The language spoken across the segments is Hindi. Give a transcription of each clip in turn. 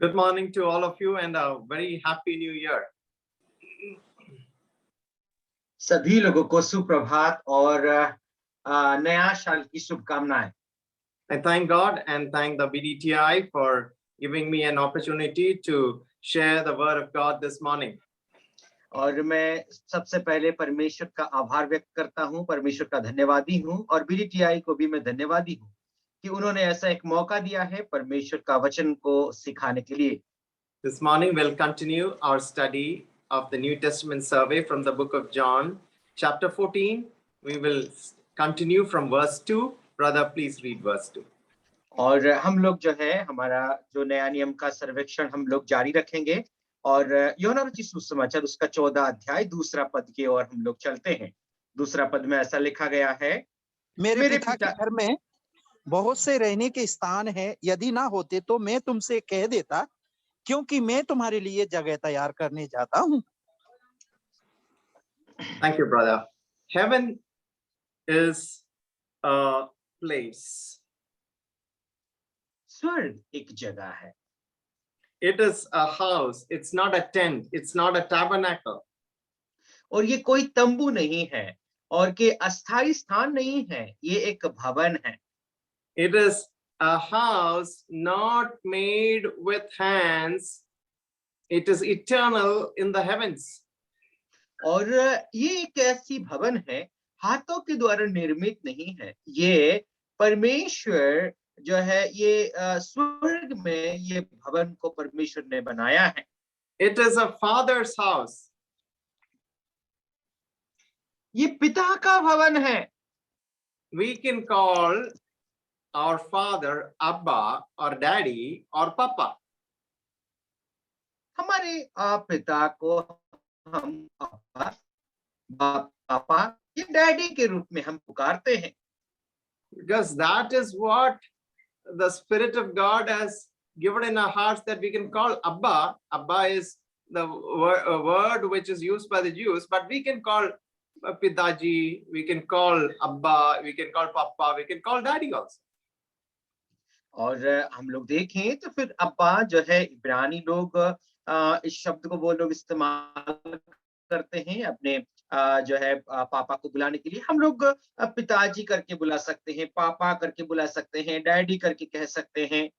Good morning to all of you and a very happy new year. सभी लोगों को सुप्रभात और नया साल की शुभकामनाएं। I thank God and thank the BDTI for giving me an opportunity to share the word of God this morning. और मैं सबसे पहले परमेश्वर का आभार व्यक्त करता हूं, परमेश्वर का धन्यवादी हूं और बीडीटीआई को भी मैं धन्यवादी हूं कि उन्होंने ऐसा एक मौका दिया है परमेश्वर का वचन को सिखाने के लिए। This morning we'll continue our study of the New Testament survey from the book of John, chapter 14. We will continue from verse 2. Brother, please read verse 2. और हम लोग जो है हमारा जो नया नियम का सर्वेक्षण हम लोग जारी रखेंगे और यूहन्ना रचित सुसमाचार उसका 14 अध्याय दूसरा पद की ओर हम लोग चलते हैं। दूसरा पद में ऐसा लिखा गया है, मेरे पिता के घर में बहुत से रहने के स्थान है, यदि ना होते तो मैं तुमसे कह देता, क्योंकि मैं तुम्हारे लिए जगह तैयार करने जाता हूं। Thank you, brother. Heaven is a place. स्वर्ग एक जगह है। It is a house. It's not a tent. It's not a tabernacle. और ये कोई तंबू नहीं है और के अस्थाई स्थान नहीं है, ये एक भवन है। It is a house not made with hands. It is eternal in the heavens. और ये एक ऐसी भवन है, हाथों के द्वारा निर्मित नहीं है, ये परमेश्वर जो है ये स्वर्ग में ये भवन को परमेश्वर ने बनाया है। It is a father's house. ये पिता का भवन है। We can call our father Abba or Daddy or Papa. हमारे पिता को हम पापा या डैडी के रूप में हम पुकारते हैं, Because that is what the Spirit of God has given in our hearts, that we can call Abba. Abba is the word which is used by the Jews, but we can call Pidaji, we can call Abba, we can call Papa, we can call Daddy also. और हम लोग देखें तो फिर अब्बा जो है इब्रानी लोग इस शब्द को वो लोग इस्तेमाल करते हैं अपने जो है पापा को बुलाने के लिए। हम लोग पिताजी करके बुला सकते हैं, पापा करके बुला सकते हैं, डैडी करके कह सकते हैं।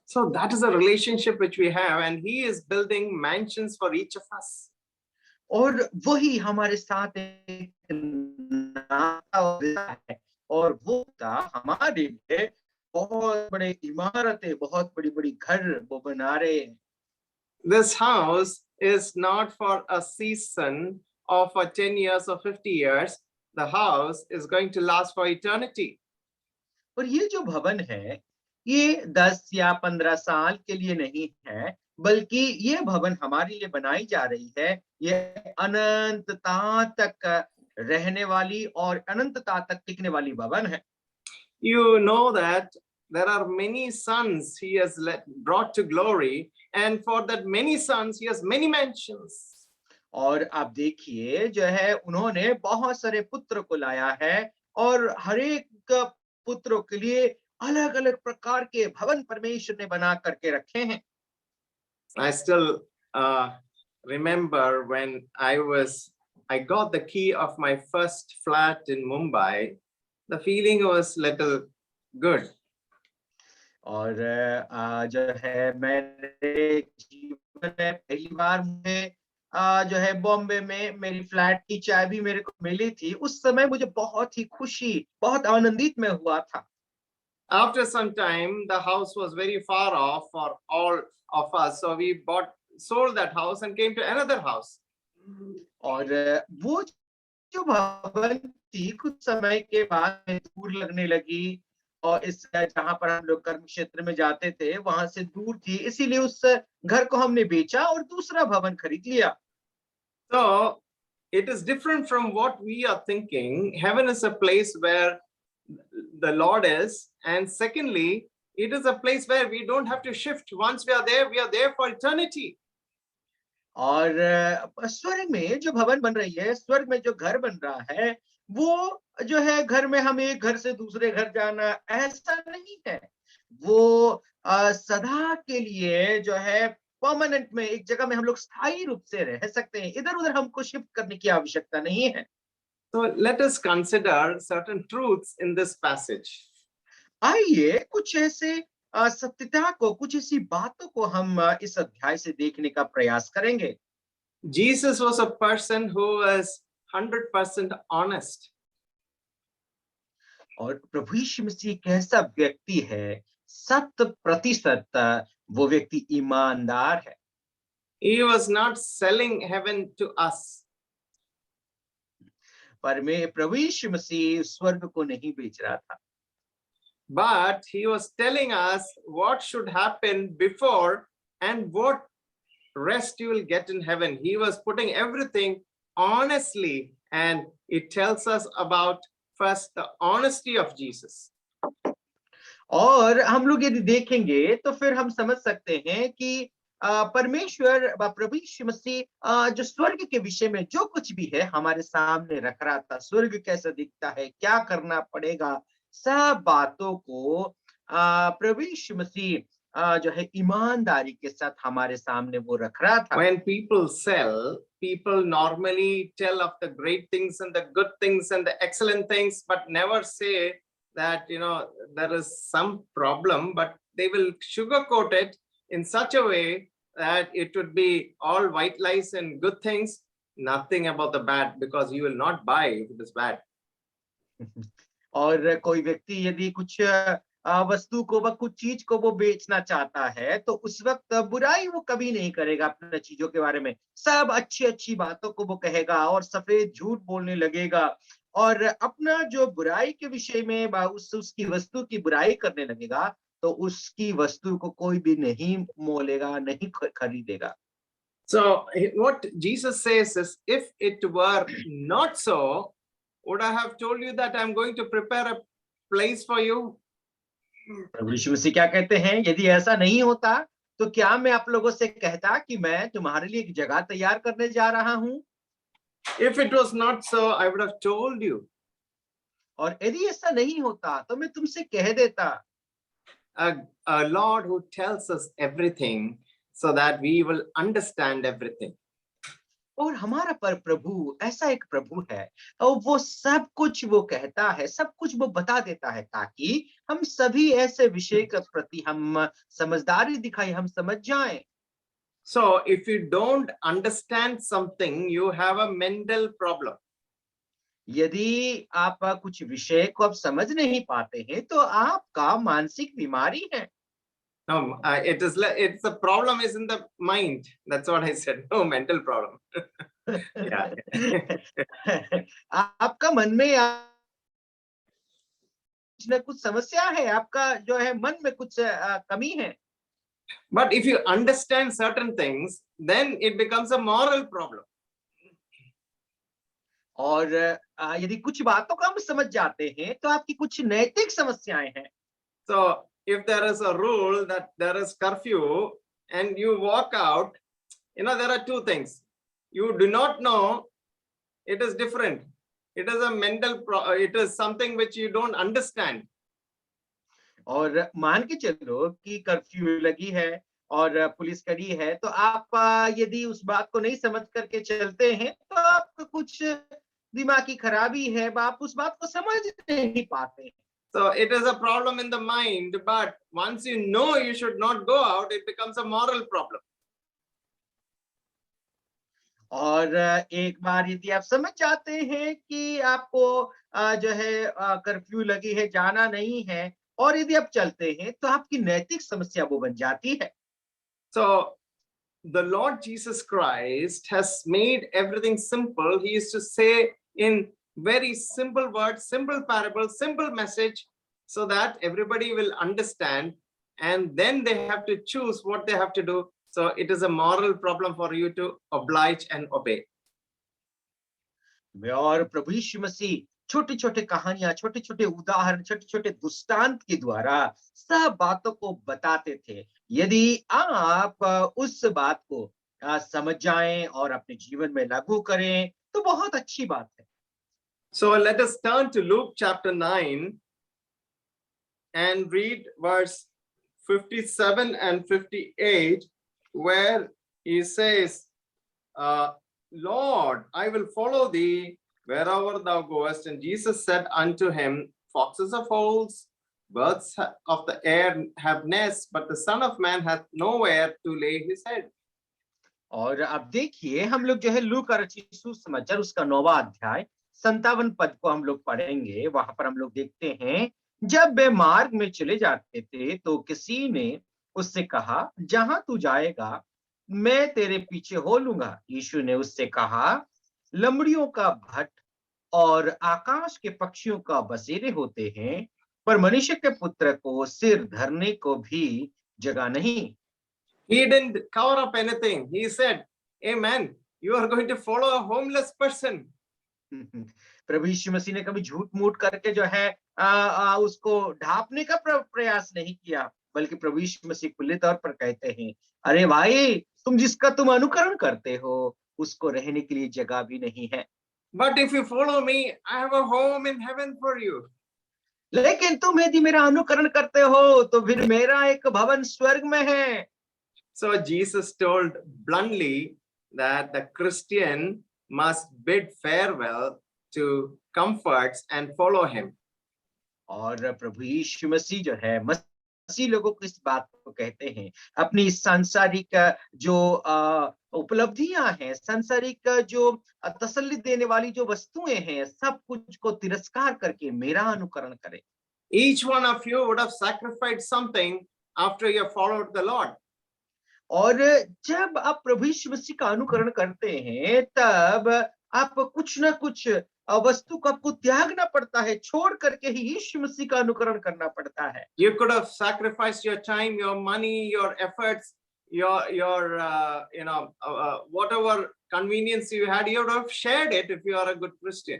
So that is a relationship which we have, and he is building mansions for each of us. और वही हमारे साथ एक नाता है और वो हमारे लिए बहुत बड़े इमारतें, बहुत बड़ी-बड़ी घर वो बना रहे हैं। This house is not for a season or for 10 years or 50 years. The house is going to last for eternity. और ये जो भवन है, ये 10 या 15 साल के लिए नहीं है, बल्कि ये भवन हमारे लिए बनाई जा रही है। ये अनंतता तक रहने वाली और अनंतता तक टिकने वाली भवन है। You know that there are many sons he has brought to glory, and for that many sons he has many mansions. और आप देखिए जो है उन्होंने बहुत सारे पुत्र को लाया है और हर एक पुत्रों के लिए अलग-अलग प्रकार के भवन परमेश्वर ने बना करके रखे हैं। I still remember when I got the key of my first flat in Mumbai. The feeling was little good. और जो है मेरे जीवन में पहली बार मुझे जो है बॉम्बे में मेरी फ्लैट की चाबी मेरे को मिली थी, उस समय मुझे बहुत ही खुशी, बहुत आनंदित मैं हुआ था। After some time, the house was very far off for all of us, so we sold that house and came to another house. और वो जो भवन थी कुछ समय के बाद में दूर लगने लगी और इस जहां पर हम लोग कर्म क्षेत्र में जाते थे वहां से दूर थी, इसीलिए उस घर को हमने बेचा और दूसरा भवन खरीद लिया। So it is different from what we are thinking. Heaven is a place where the Lord is, and secondly, it is a place where we don't have to shift. Once we are there for eternity. और स्वर्ग में जो भवन बन रही है, स्वर्ग में जो घर बन रहा है, वो जो है घर में हम एक घर से दूसरे घर जाना ऐसा नहीं है। वो सदा के लिए जो है परमानेंट में एक जगह में हम लोग स्थायी रूप से रह सकते हैं, इधर उधर हमको शिफ्ट करने की आवश्यकता नहीं है। So let us consider certain truths in this passage. आइए कुछ ऐसे सत्यता को, कुछ ऐसी बातों को हम इस अध्याय से देखने का प्रयास करेंगे। Jesus was a person who was 100% honest. और प्रभु यीशु मसीह एक ऐसा व्यक्ति है, 100% वो व्यक्ति ईमानदार है। He was not selling heaven to us. पर मैं प्रभु यीशु मसीह स्वर्ग को नहीं बेच रहा था, But he was telling us what should happen before and what rest you will get in heaven. He was putting everything honestly, and it tells us about first the honesty of Jesus. और हम लोग यदि देखेंगे तो फिर हम समझ सकते हैं कि परमेश्वर प्रभु यीशु मसीह जो स्वर्ग के विषय में जो कुछ भी है हमारे सामने रख रहा था, स्वर्ग कैसा दिखता है, क्या करना पड़ेगा, सब बातों को प्रभु यीशु मसीह जो है ईमानदारी के साथ हमारे सामने वो रख रहा था। When people sell, people normally tell of the great things and the good things and the excellent things, but never say that, there is some problem, but they will sugarcoat it in such a way that it would be all white lies and good things, nothing about the bad, because you will not buy if it is bad. और कोई व्यक्ति यदि कुछ वस्तु को व कुछ चीज को वो बेचना चाहता है तो उस वक्त बुराई वो कभी नहीं करेगा अपने चीजों के बारे में, सब अच्छी अच्छी बातों को वो कहेगा और सफेद झूठ बोलने लगेगा और अपना जो बुराई के विषय में उसकी वस्तु की बुराई करने लगेगा, तो उसकी वस्तु को कोई भी नहीं मोलेगा, नहीं खरीदेगा। So what Jesus says is, if it were not so, would I have told you that I'm going to prepare a place for you? प्रभु यीशु मसीह क्या कहते हैं, यदि ऐसा नहीं होता तो क्या मैं आप लोगों से कहता कि मैं तुम्हारे लिए एक जगह तैयार करने जा रहा हूं? If it was not so, I would have told you. और यदि ऐसा नहीं होता तो मैं तुमसे कह देता। A Lord who tells us everything so that we will understand everything. और हमारा प्रभु ऐसा एक प्रभु है और वो सब कुछ वो कहता है, सब कुछ वो बता देता है ताकि हम सभी ऐसे विषय के प्रति हम समझदारी दिखाएं, हम समझ जाएं। So if you don't understand something, you have a mental problem. यदि आप कुछ विषय को आप समझ नहीं पाते हैं तो आपका मानसिक बीमारी है। No, it's the problem is in the mind. That's what I said. No mental problem. Yeah. आपका मन में कुछ न कुछ समस्या है, आपका जो है मन में कुछ कमी है। But if you understand certain things, then it becomes a moral problem. और यदि कुछ बातों को हम समझ जाते हैं तो आपकी कुछ नैतिक समस्याएं हैं। So if there is a rule that there is curfew and you walk out, there are two things. You do not know, it is different. It is a it is something which you don't understand. और मान के चलो कि कर्फ्यू लगी है और पुलिस खड़ी है, तो आप यदि उस बात को नहीं समझ करके चलते हैं तो आपको कुछ दिमागी खराबी है, आप उस बात को समझ नहीं पाते। So it is a problem in the mind, but once you know you should not go out, it becomes a moral problem. और एक बार यदि आप समझ जाते हैं कि आपको जो है कर्फ्यू लगी है, जाना नहीं है, और यदि आप चलते हैं तो आपकी नैतिक समस्या वो बन जाती है। So the Lord Jesus Christ has made everything simple. He used to say in very simple words, simple parable, simple message, so that everybody will understand, and then they have to choose what they have to do. So it is a moral problem for you to oblige and obey. और प्रभु यीशु मसीह छोटे छोटे कहानियां, छोटे छोटे उदाहरण, छोटे छोटे दृष्टांत के द्वारा सब बातों को बताते थे। यदि आप उस बात को समझ जाएं और अपने जीवन में लागू करें तो बहुत अच्छी बात है। So let us turn to Luke chapter 9 and read verse 57 and 58, where he says, Lord, I will follow thee wherever thou goest. And Jesus said unto him, foxes have holes, birds of the air have nests, but the Son of Man hath nowhere to lay his head. और अब देखिए हम लोग जो है लूका रचित सुसमाचार उसका 9वां अध्याय 57 पद को हम लोग पढ़ेंगे। वहां पर हम लोग देखते हैं, जब वे मार्ग में चले जाते थे तो किसी ने उससे कहा, जहां तू जाएगा मैं तेरे पीछे हो लूंगा। यीशु ने उससे कहा, लमड़ियों का भट्ट और आकाश के पक्षियों का बसेरे होते हैं, पर मनुष्य के पुत्र को सिर धरने को भी जगह नहीं। He didn't cover up anything. He said, Amen. You are going to follow a homeless person. प्रभु यीशु मसीह ने कभी झूठ मूठ करके जो है उसको ढांपने का प्रयास नहीं किया, बल्कि प्रभु यीशु मसीह खुले तौर पर कहते हैं, अरे भाई तुम जिसका तुम अनुकरण करते हो उसको रहने के लिए जगह भी नहीं है। But if you follow me, I have a home in heaven for you. लेकिन तुम यदि मेरा अनुकरण करते हो तो फिर मेरा एक भवन स्वर्ग में है। So Jesus told bluntly that the Christian must bid farewell to comforts and follow him. और प्रभु यीशु मसीह जो है मसीह लोगों को इस बात को कहते हैं, अपनी सांसारिक जो उपलब्धियां हैं, सांसारिक जो तसल्ली देने वाली जो वस्तुएं हैं, सब कुछ को तिरस्कार करके मेरा अनुकरण करें। Each one of you would have sacrificed something after you have followed the Lord. और जब आप प्रभु यीशु मसीह का अनुकरण करते हैं तब आप कुछ ना कुछ वस्तु को आपको त्यागना पड़ता है, छोड़ करके ही यीशु मसीह का अनुकरण करना पड़ता है। You could have sacrificed your time, your money, your efforts, your whatever convenience you had. You would have shared it if you are a good Christian.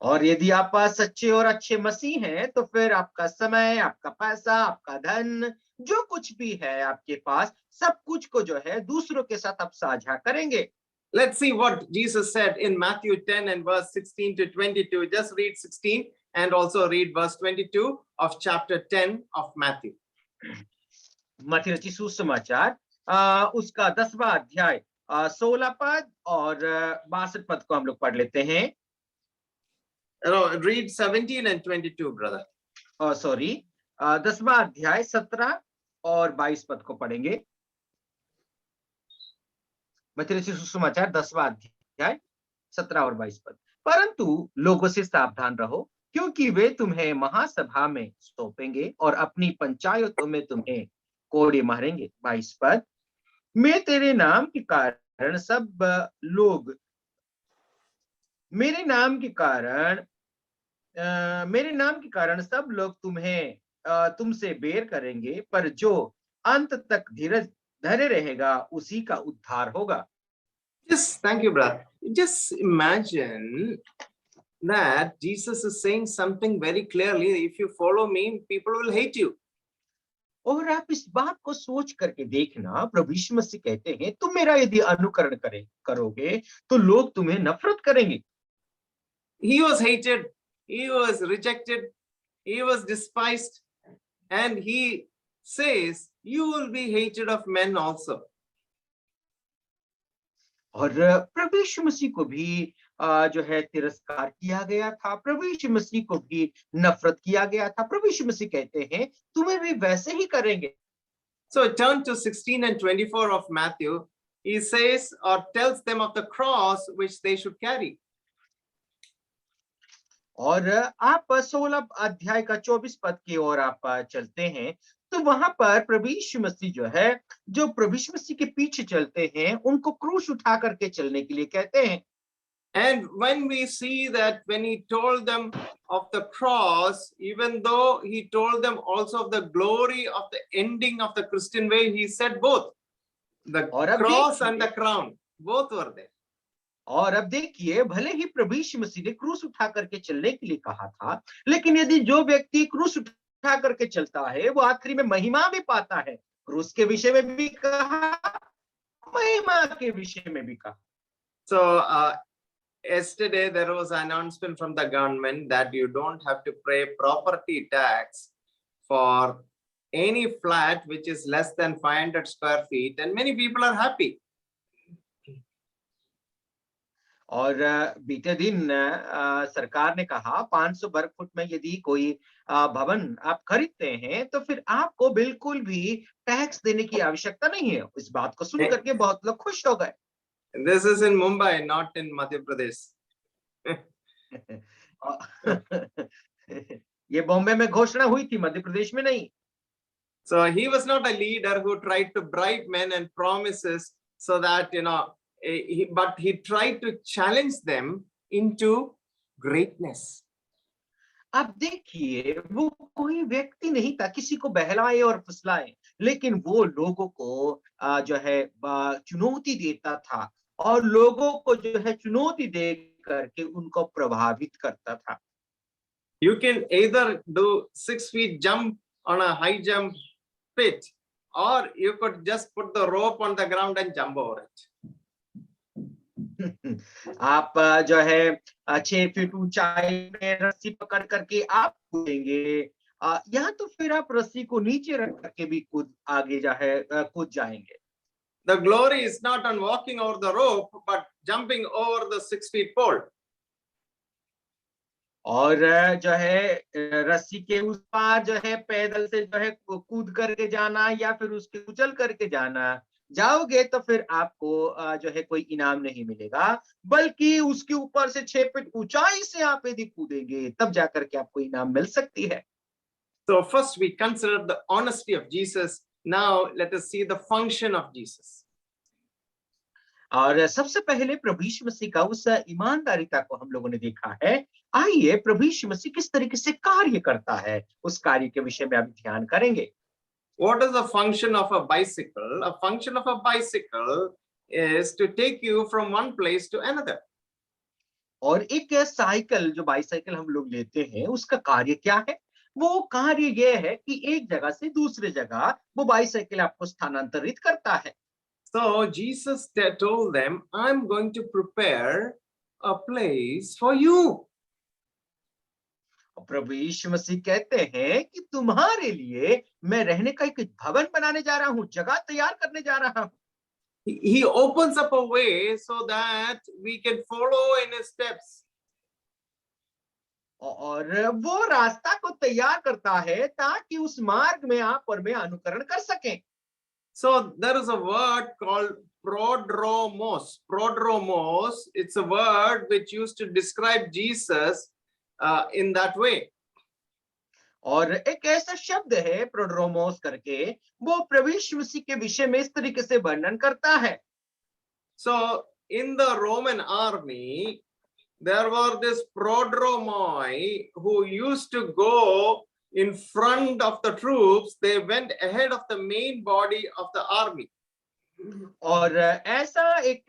और यदि आप सच्चे और अच्छे मसीह हैं तो फिर आपका समय, आपका पैसा, आपका धन, जो कुछ भी है आपके पास, सब कुछ को जो है दूसरों के साथ आप साझा करेंगे। Let's see what Jesus said in Matthew 10 and verse 16 to 22. Just read 16 and also read verse 22 of chapter 10 of Matthew. मत्ती रचित सुसमाचार उसका 10वां अध्याय 16 पद और 62 पद को हम लोग पढ़ लेते हैं। Read 17 and 22, brother. सॉरी 10वां अध्याय 17 और 22 पद को पढ़ेंगे। मत्ती रचित सुसमाचार 10वां अध्याय 17 और 22 पद। परंतु लोगों से सावधान रहो, क्योंकि वे तुम्हें महासभा में सौंपेंगे और अपनी पंचायतों में तुम्हें कोड़े मारेंगे। 22 पद, मैं तेरे नाम के कारण सब लोग मेरे नाम के कारण सब लोग तुम्हें तुमसे बैर करेंगे, पर जो अंत तक धीरज धरे रहेगा उसी का उद्धार होगा। Just thank you, brother. Just imagine that Jesus is saying something very clearly. If you follow me, people will hate you. और आप इस बात को सोच करके देखना, प्रभु यीशु मसीह कहते हैं तुम मेरा यदि अनुकरण करोगे तो लोग तुम्हें नफरत करेंगे। He was hated, he was rejected, he was despised, and he says, you will be hated of men also. और प्रभु यीशु मसीह को भी जो है तिरस्कार किया गया था, प्रभु यीशु मसीह को भी नफरत किया गया था। प्रभु यीशु मसीह कहते हैं तुम्हें भी वैसे ही करेंगे। So turn to 16 and 24 of Matthew. He says or tells them of the cross which they should carry. और आप 16 अध्याय का 24 पद की ओर आप चलते हैं तो वहां पर प्रभु यीशु मसीह जो है, जो प्रभु यीशु मसीह के पीछे चलते हैं उनको क्रूस उठा करके चलने के लिए कहते हैं। And when we see that when he told them of the cross, even though he told them also of the glory of the ending of the Christian way, he said both. The cross and the crown, both were there. और अब देखिए, भले ही प्रभु यीशु मसीह ने क्रूस उठा करके चलने के लिए कहा था, लेकिन यदि जो व्यक्ति क्रूस उठा करके चलता है वो आखिरी में महिमा भी पाता है। क्रूस के विषय में भी कहा, महिमा के विषय में भी कहा। So yesterday there was an announcement from the government that you don't have to pay property tax for any flat which is less than 500 square feet, and many people are happy. और बीते दिन सरकार ने कहा 500 वर्ग फुट में यदि कोई भवन आप खरीदते हैं तो फिर आपको बिल्कुल भी टैक्स देने की आवश्यकता नहीं है। इस बात को सुन करके बहुत लोग खुश हो गए। This is in Mumbai, not in Madhya Pradesh. ये बॉम्बे में घोषणा हुई थी, मध्य प्रदेश में नहीं। So he was not a leader who tried to bribe men and promises so that, but he tried to challenge them into greatness. अब देखिए, वो कोई व्यक्ति नहीं था किसी को बहलाए और फुसलाए, लेकिन वो लोगों को जो है चुनौती देता था और लोगों को जो है चुनौती दे करके उनको प्रभावित करता था। You can either do 6 feet jump on a high jump pit, or you could just put the rope on the ground and jump over it. आप जो है 6 फीट ऊंचाई में रस्सी पकड़ करके आप कूदेंगे, या तो फिर आप रस्सी को नीचे रख करके भी कूद जाएंगे। The glory is not on walking over the rope, but jumping over the 6 feet pole. और जो है रस्सी के उस पार जो है पैदल से जो है कूद करके जाना या फिर उसके उछल करके जाना, जाओगे तो फिर आपको जो है कोई इनाम नहीं मिलेगा, बल्कि उसके ऊपर से 6 फीट ऊंचाई से आप यदि कूदेंगे तब जाकर के आपको इनाम मिल सकती है। So first we consider the honesty of Jesus. Now let us see the function of Jesus. और सबसे पहले प्रभु यीशु मसीह का उस ईमानदारिता को हम लोगों ने देखा है। आइए प्रभु यीशु मसीह किस तरीके से कार्य करता है उस कार्य के विषय में अभी ध्यान करेंगे। What is the function of a bicycle? A function of a bicycle is to take you from one place to another. और एक साइकिल जो बाईसाइकिल हम लोग लेते हैं उसका कार्य क्या है? वो कार्य ये है कि एक जगह से दूसरे जगह वो बाईसाइकिल आपको स्थानांतरित करता है। So Jesus told them, I'm going to prepare a place for you. प्रभु यीशु मसीह कहते हैं कि तुम्हारे लिए मैं रहने का एक भवन बनाने जा रहा हूँ, जगह तैयार करने जा रहा हूँ। He opens up a way so that we can follow in his steps. और वो रास्ता को तैयार करता है ताकि उस मार्ग में आप और मैं अनुकरण कर सकें। So there is a word called prodromos. Prodromos, it's a word which used to describe Jesus in that way. और एक ऐसा शब्द है प्रोड्रोमोस करके, वो प्रभु यीशु मसीह के विषय में इस तरीके से वर्णन करता है। So in the Roman army, there were this prodromoi who used to go in front of the troops. They went ahead of the main body of the army. और ऐसा एक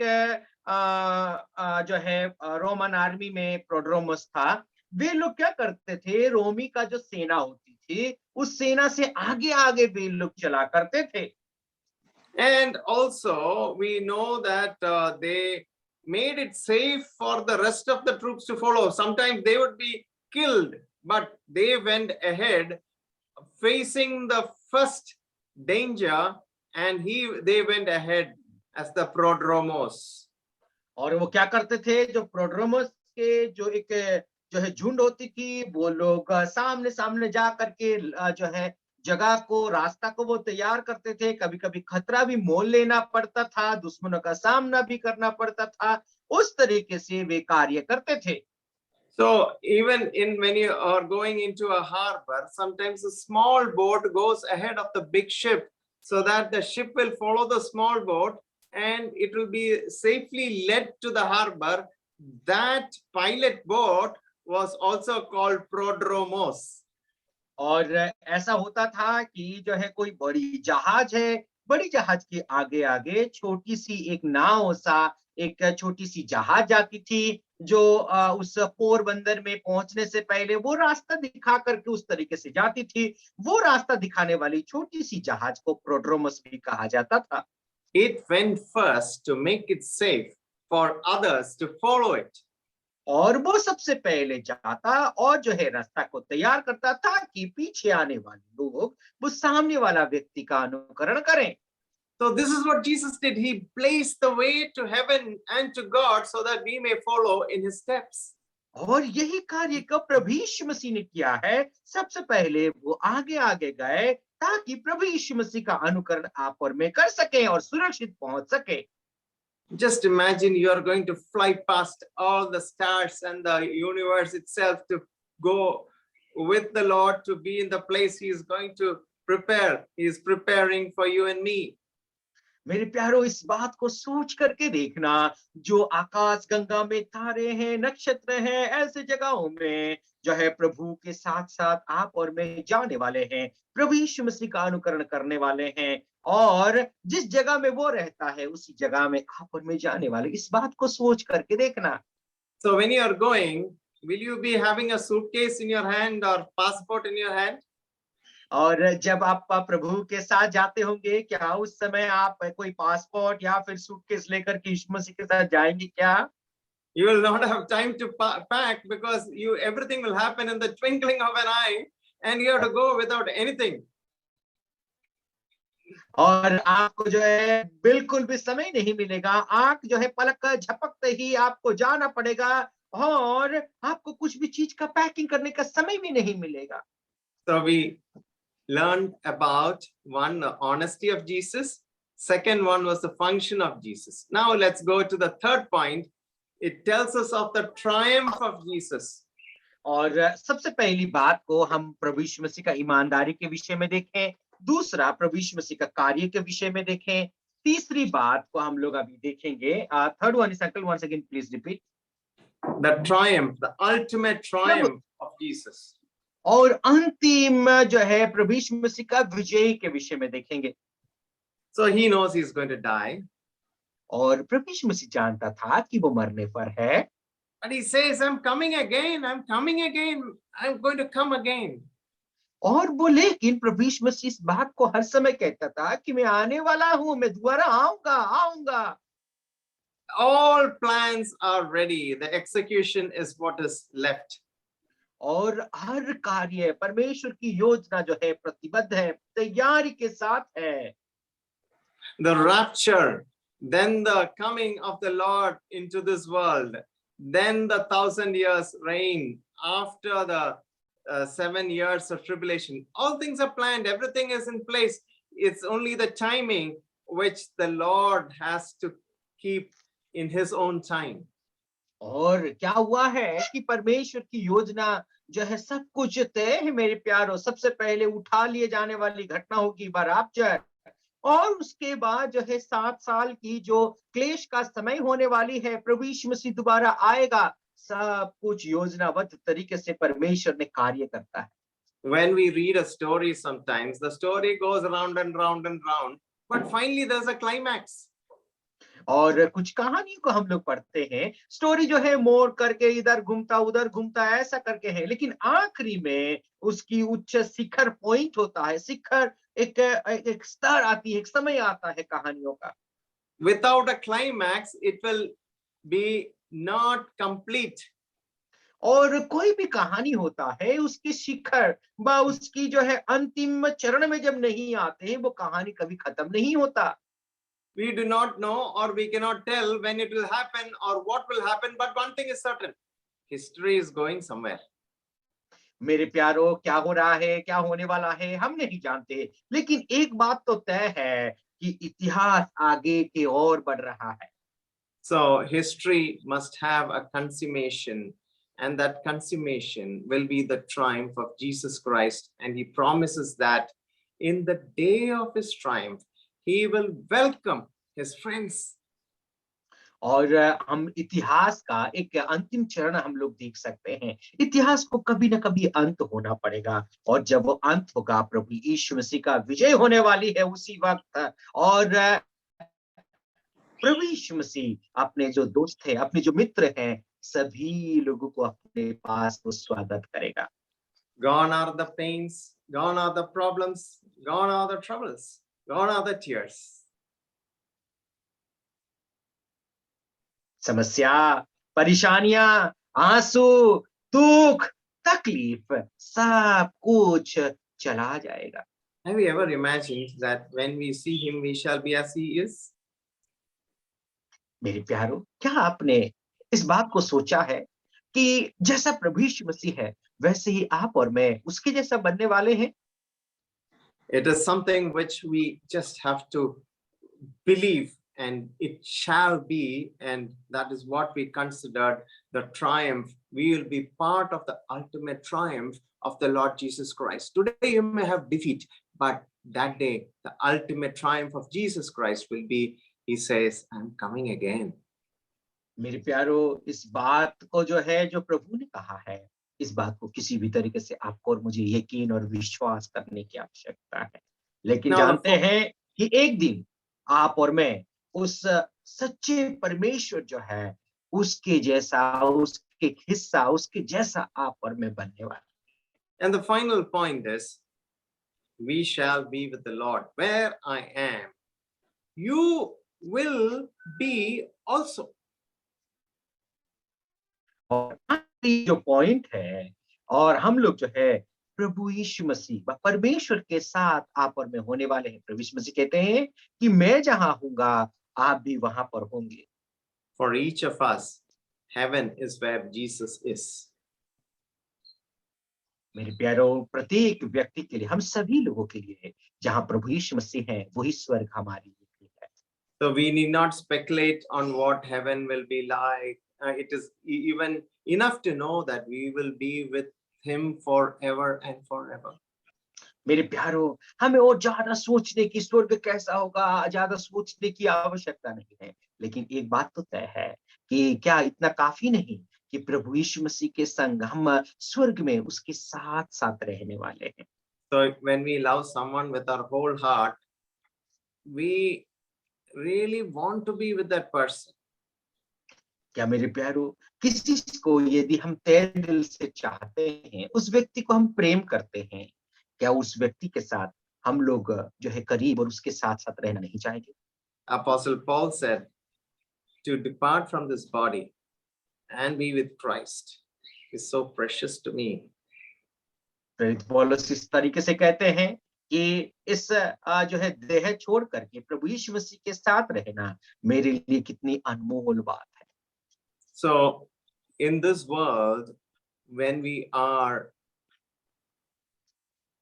जो है रोमन आर्मी में प्रोड्रोमस था। वे लोग क्या करते थे, रोमी का जो सेना होती थी उस सेना से आगे आगे वे लोग चला करते थे। And also we know that they made it safe for the rest of the troops to follow. Sometimes they would be killed, but they went ahead facing the first danger, and they went ahead as the prodromos. और वो क्या करते थे, जो प्रोड्रोमस के जो है झुंड होती थी, वो लोग सामने सामने जा करके जो है जगह को, रास्ता को वो तैयार करते थे। कभी कभी खतरा भी मोल लेना पड़ता था, दुश्मनों का सामना भी करना पड़ता था। उस तरीके से वे कार्य करते थे। So even when you are going into a harbor, sometimes a small boat goes ahead of the big ship so that the ship will follow the small boat and it will be safely led to the harbor. That pilot boat was also called prodromos. और ऐसा होता था कि जो है कोई बड़ी जहाज है, बड़ी जहाज के आगे आगे छोटी सी एक नाव सा, एक छोटी सी जहाज जाती थी, जो उस पोरबंदर में पहुंचने से पहले वो रास्ता दिखा करके उस तरीके से जाती थी। वो रास्ता दिखाने वाली छोटी सी जहाज को प्रोड्रोमस भी कहा जाता था। It went first to make it safe for others to follow it. और वो सबसे पहले जाता और जो है रास्ता को तैयार करता था कि पीछे आने वाले लोग वो सामने वाला व्यक्ति का अनुकरण करें। So this is what Jesus did. He placed the way to heaven and to God so that we may follow in his steps. और यही कार्य को प्रभु यीशु मसीह ने किया है। सबसे पहले वो आगे आगे गए ताकि प्रभु यीशु मसीह का अनुकरण आप और मैं कर सकें और सुरक्षित पहुंच सके। Just imagine you are going to fly past all the stars and the universe itself to go with the Lord to be in the place he is going to prepare. He is preparing for you and me. मेरे प्यारो, इस बात को सोच करके देखना, जो आकाश गंगा में तारे हैं, नक्षत्र हैं, ऐसे जगहों में जो है प्रभु के साथ साथ आप और मैं जाने वाले हैं, प्रभु यीशु मसीह का अनुकरण करने वाले हैं, और जिस जगह में वो रहता है उसी जगह में आप और मैं जाने वाले। इस बात को सोच करके देखना। So when you are going, will you be having a suitcase in your hand or passport in your hand? और जब आप प्रभु के साथ जाते होंगे, क्या उस समय आप कोई पासपोर्ट या फिर सूटकेस लेकर के यीशु मसीह के साथ जाएंगे क्या? You will not have time to pack because everything will happen in the twinkling of an eye and you have to go without anything. और आपको जो है बिल्कुल भी समय नहीं मिलेगा। आंख जो है पलक झपकते ही आपको जाना पड़ेगा और आपको कुछ भी चीज का पैकिंग करने का समय भी नहीं मिलेगा। So we learned about one, the honesty of Jesus. Second one was the function of Jesus. Now let's go to the third point. It tells us of the triumph of Jesus. और सबसे पहली बात को हम प्रभु यीशु मसीह का ईमानदारी के विषय में देखें, दूसरा प्रभु यीशु मसीह का कार्य के विषय में देखें, तीसरी बात को हम लोग अभी देखेंगे। Third one is uncle, once again please repeat. The triumph, the ultimate triumph of Jesus. और अंतिम जो है प्रभु यीशु मसीह का विजय के विषय में देखेंगे। So he knows he's going to die. और प्रभु यीशु मसीह जानता था कि वो मरने पर है। But he says, I'm coming again, I'm coming again, I'm going to come again. और वो लेकिन प्रभु यीशु मसीह इस बात को हर समय कहता था कि मैं आने वाला हूं, मैं दोबारा आऊंगा आऊंगा। All plans are ready. The execution is what is left. और हर कार्य परमेश्वर की योजना जो है प्रतिबद्ध है, तैयारी के साथ है। The rapture, then the coming of the Lord into this world, then the 1,000 years reign after the 7 years of tribulation. All things are planned. Everything is in place. It's only the timing which the Lord has to keep in his own time. और क्या हुआ है कि परमेश्वर की योजना जो है सब कुछ तय है मेरे प्यारों। सबसे पहले उठा लिए जाने वाली घटना होगी बराप्चर, और उसके बाद जो है 7 साल की जो क्लेश का समय होने वाली है, प्रभु यीशु मसीह दोबारा आएगा। सब कुछ योजनाबद्ध तरीके से परमेश्वर ने कार्य करता है। When we read a story, sometimes the story goes round and round and round, but finally there's a climax. और कुछ कहानियों को हम लोग पढ़ते हैं, स्टोरी जो है मोड़ करके इधर घूमता उधर घूमता ऐसा करके है, लेकिन आखिरी में उसकी उच्च शिखर पॉइंट होता है। शिखर एक स्तर आती है, एक समय आता है कहानियों का। Without a climax, it will be not complete. और कोई भी कहानी होता है, उसकी शिखर व उसकी जो है अंतिम चरण में जब नहीं आते हैं, वो कहानी कभी खत्म नहीं होता। We do not know or we cannot tell when it will happen or what will happen, but one thing is certain, history is going somewhere. मेरे प्यारो, क्या हो रहा है, क्या होने वाला है, हम नहीं जानते, लेकिन एक बात तो तय है कि इतिहास आगे की ओर बढ़ रहा है। So history must have a consummation, and that consummation will be the triumph of Jesus Christ, and he promises that in the day of his triumph, he will welcome his friends. और हम इतिहास का एक अंतिम चरण हम लोग देख सकते हैं। इतिहास को कभी ना कभी अंत होना पड़ेगा, और जब वो अंत होगा, प्रभु यीशु मसीह का विजय होने वाली है उसी वक्त। और प्रभु यीशु मसीह अपने जो दोस्त है, अपने जो मित्र हैं, सभी लोगों को अपने पास वो स्वागत करेगा। Gone are the pains, gone are the problems, gone are the troubles, gone are the tears. समस्या, परेशानियां, आंसू, दुख, तकलीफ सब कुछ चला जाएगा। Have you ever imagined that when we see him, we shall be as he is? मेरे प्यारो, क्या आपने इस बात को सोचा है कि जैसा प्रभु यीशु मसीह है वैसे ही आप और मैं उसके जैसा बनने वाले हैं? It is something which we just have to believe, and it shall be, and that is what we considered the triumph. We will be part of the ultimate triumph of the Lord Jesus Christ. Today you may have defeat, but that day the ultimate triumph of Jesus Christ will be, he says, I'm coming again. मेरे प्यारो, इस बात को जो है जो प्रभु ने कहा है, इस बात को किसी भी तरीके से आपको और मुझे यकीन और विश्वास करने की आवश्यकता है। लेकिन Now, जानते हैं कि एक दिन आप और मैं उस सच्चे परमेश्वर जो है उसके जैसा, उसके हिस्सा, उसके जैसा आप और मैं बनने वाले। and the final point is, we shall be with the Lord. Where I am, you will be also. और आखिरी जो पॉइंट है, और हम लोग जो है प्रभु यीशु मसीह व परमेश्वर के साथ आप और मैं होने वाले हैं। प्रभु यीशु मसीह कहते हैं कि मैं जहां हूंगा आप भी वहां पर होंगे। For each of us, heaven is where Jesus is. मेरे प्यारो, प्रत्येक व्यक्ति के लिए, हम सभी लोगों के लिए जहां प्रभु यीशु मसीह है वही स्वर्ग हमारे लिए है। So we need not speculate on what heaven will be like. It is even enough to know that we will be with him forever and forever. मेरे प्यारो, हमें और ज्यादा सोचने की स्वर्ग कैसा होगा, ज्यादा सोचने की आवश्यकता नहीं है। लेकिन एक बात तो तय है कि क्या इतना काफी नहीं कि प्रभु यीशु मसीह के संग हम स्वर्ग में उसके साथ साथ रहने वाले हैं। So when we love someone with our whole heart, we really want to be with that person. क्या मेरे प्यारो, किसी को यदि हम तहे दिल से चाहते हैं, उस व्यक्ति को हम प्रेम करते हैं, क्या उस व्यक्ति के साथ हम लोग जो है करीब और उसके साथ साथ रहना नहीं चाहेंगे? Apostle Paul said, to depart from this body and be with Christ is so precious to me. प्रेरित पौलुस इस तरीके से कहते हैं कि इस जो है देह छोड़ करके प्रभु यीशु मसीह के साथ रहना मेरे लिए कितनी अनमोल बात है। So in this world, when we are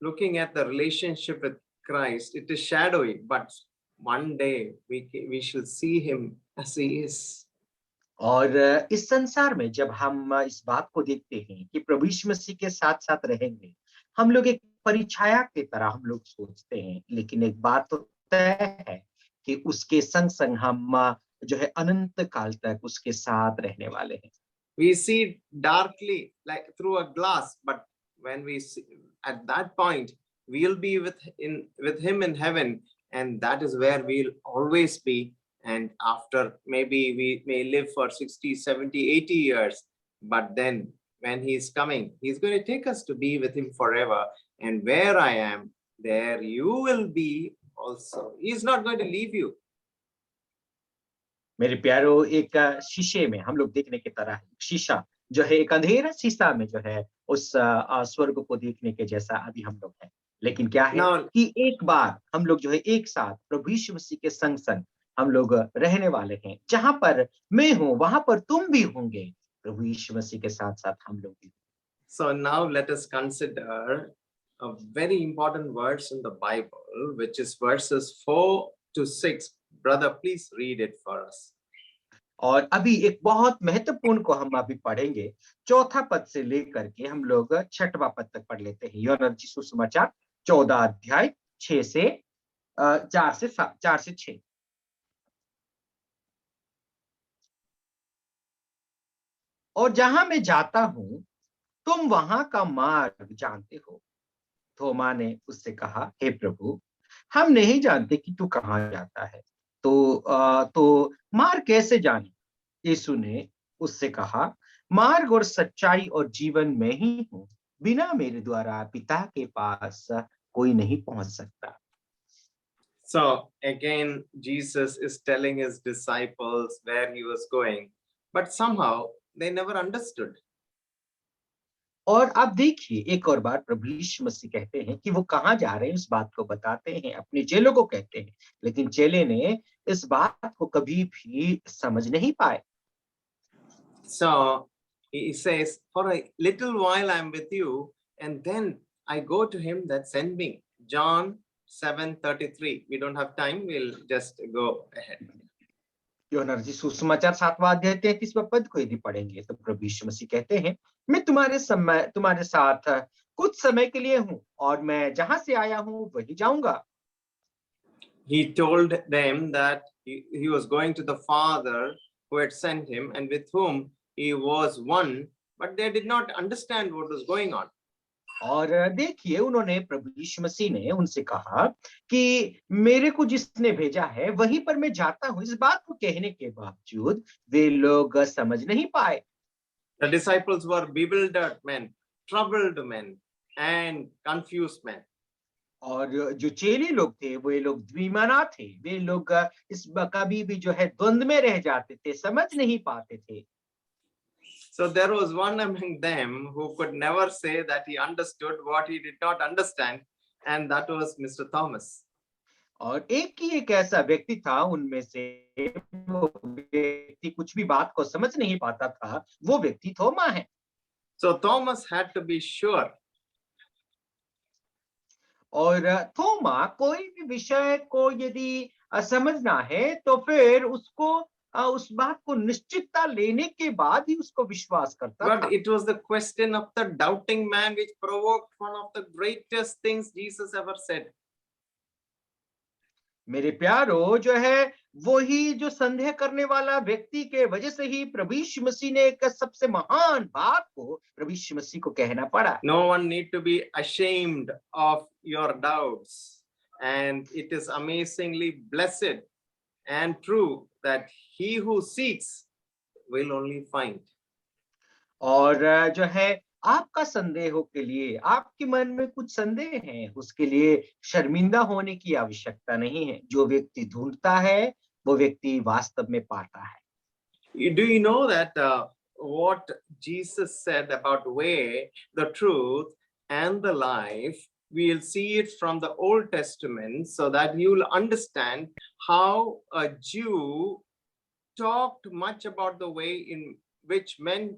looking at the relationship with Christ, it is shadowy, but one day we shall see him as he is. और इस संसार में जब हम इस बात को देखते हैं कि प्रभु यीशु मसीह के साथ साथ रहेंगे, हम लोग एक परिछाया की तरह हम लोग सोचते हैं। लेकिन एक बात तो तय है कि उसके संग संग हम जो है अनंत काल तक उसके साथ रहने वाले हैं। We see darkly like through a glass, but when we see, at that point we'll be with him in heaven, and that is where we'll always be. And after maybe we may live for 60, 70, 80 years, but then when he's coming, he's going to take us to be with him forever. And where I am, there you will be also. He's not going to leave you. मेरे प्यारो, एक शीशे में हम लोग देखने की तरह है। शीशा जो है एक अंधेरा शीशा में जो है उस स्वर्ग को देखने के जैसा अभी हम लोग हैं। लेकिन क्या है Now, कि एक बार हम लोग जो है एक साथ प्रभु यीशु मसीह के संग संग हम लोग रहने वाले हैं। जहां पर मैं हूं वहां पर तुम भी होंगे, प्रभु यीशु मसीह के साथ साथ हम लोग भी। so now let us consider a very important verse in the Bible, which is verses 4 to 6. Brother, please read it for us. और अभी एक बहुत महत्वपूर्ण को हम अभी पढ़ेंगे। चौथा पद से लेकर के हम लोग छठवां पद तक पढ़ लेते हैं। यूहन्ना रचित सुसमाचार 14 अध्याय 4 से 6। और जहां मैं जाता हूं तुम वहां का मार्ग जानते हो। थोमा ने उससे कहा, हे प्रभु, हम नहीं जानते कि तू कहां जाता है, तो मार्ग कैसे जाने? यीशु ने उससे कहा, मार्ग और सच्चाई और जीवन में ही हूं, बिना मेरे द्वारा पिता के पास कोई नहीं पहुंच सकता। So again, Jesus is telling his disciples where he was going, but somehow they never understood. और आप देखिए एक और बार प्रभु यीशु मसीह कहते हैं कि वो कहाँ जा रहे हैं उस बात को बताते हैं, अपने चेलों को कहते हैं, लेकिन चेले ने इस बात को कभी भी समझ नहीं पाए। So he says, for a little while I am with you, and then I go to him that sent me. John 7:33. We don't have time, we'll just go ahead. यूहन्ना रचित सुसमाचार 7वां अध्याय 33वां पद को यदि पढ़ेंगे तो प्रभु यीशु मसीह कहते हैं, मैं तुम्हारे साथ कुछ समय के लिए हूँ और मैं जहां से आया हूँ वही जाऊंगा। He told them that he was going to the Father who had sent him and with whom he was one, but they did not understand what was going on. और देखिए उन्होंने प्रभु यीशु मसीह ने उनसे कहा कि मेरे को जिसने भेजा है वहीं पर मैं जाता हूं। इस बात को कहने के बावजूद वे लोग समझ नहीं पाए। The disciples were bewildered men, troubled men, and confused men. और जो चेले लोग थे वे लोग द्विमना थे, वे लोग इस कभी भी जो है द्वंद में रह जाते थे, समझ नहीं पाते थे। So there was one among them who could never say that he understood what he did not understand, and that was Mr. Thomas. और एक ऐसा व्यक्ति था उनमें से, वो व्यक्ति कुछ भी बात को समझ नहीं पाता था, वो व्यक्ति थोमा है। So Thomas had to be sure. और थोमा कोई भी विषय को यदि समझना है तो फिर उसको उस बात को निश्चितता लेने के बाद ही उसको विश्वास करता था। But it was the question of the doubting man which provoked one of the greatest things Jesus ever said. मेरे प्यारो जो है वही जो संदेह करने वाला व्यक्ति के वजह से ही प्रभु यीशु मसीह ने एक सबसे महान बात को प्रभु यीशु मसीह को कहना पड़ा। No one need to be ashamed of your doubts, and it is amazingly blessed and true that he who seeks will only find. और जो है आपका संदेहों के लिए, आपके मन में कुछ संदेह है, उसके लिए शर्मिंदा होने की आवश्यकता नहीं है। जो व्यक्ति ढूंढता है वो व्यक्ति वास्तव में पाता है। Do you know that what Jesus said about way, the truth, and the life? We'll see it from the Old Testament so that you will understand how a Jew talked much about the way in which men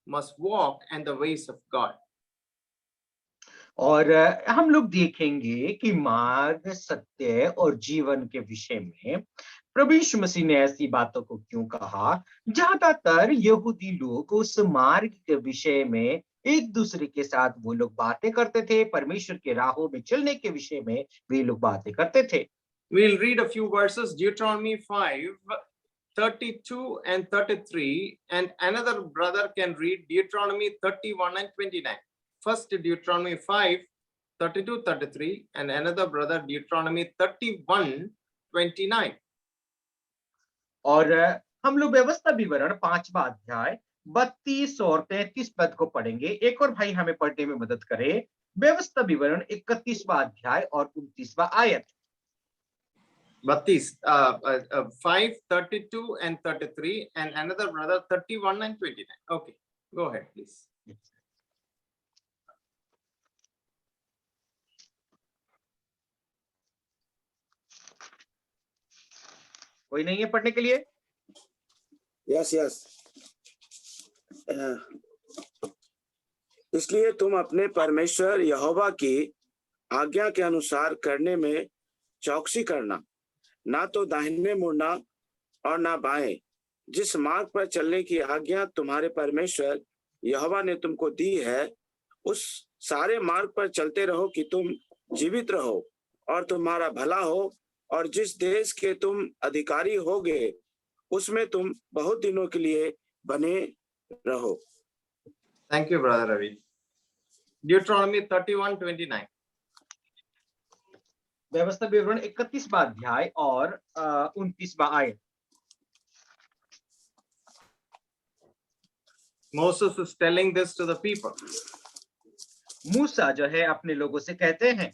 must walk and the ways of God. और हम लोग देखेंगे कि मार्ग, सत्य और जीवन के विषय में प्रभु यीशु मसीह ने ऐसी बातों को क्यों कहा। ज्यादातर यहूदी लोग उस मार्ग के विषय में एक दूसरे के साथ वो लोग बातें करते थे, परमेश्वर के राहों में चलने के विषय में वे लोग बातें करते थे। We'll read a few verses, Deuteronomy 5:32 and 33, and another brother can read Deuteronomy 31 and 29. First Deuteronomy 5:32-33, and another brother Deuteronomy 31:29. और हम लोग व्यवस्था विवरण 5वां अध्याय 32 और 33 पद को पढ़ेंगे। एक और भाई हमें पढ़ने में मदद करे, व्यवस्था विवरण 31वां अध्याय और 29वां आयत। 5:32 and 33, and another brother 31 and 29. Okay, go ahead, please. कोई नहीं है पढ़ने के लिए? यस इसलिए तुम अपने परमेश्वर यहोवा की आज्ञा के अनुसार करने में चौकसी करना, ना तो दाहिने मुड़ना और ना बाएं, जिस मार्ग पर चलने की आज्ञा तुम्हारे परमेश्वर यहोवा ने तुमको दी है, उस सारे मार्ग पर चलते रहो कि तुम जीवित रहो और तुम्हारा भला हो, और जिस देश के तुम अधिकारी होगे उसमें तुम बहुत दिनों के लिए बने रहो। Thank you, brother Ravi. Deuteronomy 31:29. व्यवस्था विवरण 31वां अध्याय और 29वां आयत। Moses is telling this to the people. मूसा जो है अपने लोगों से कहते हैं,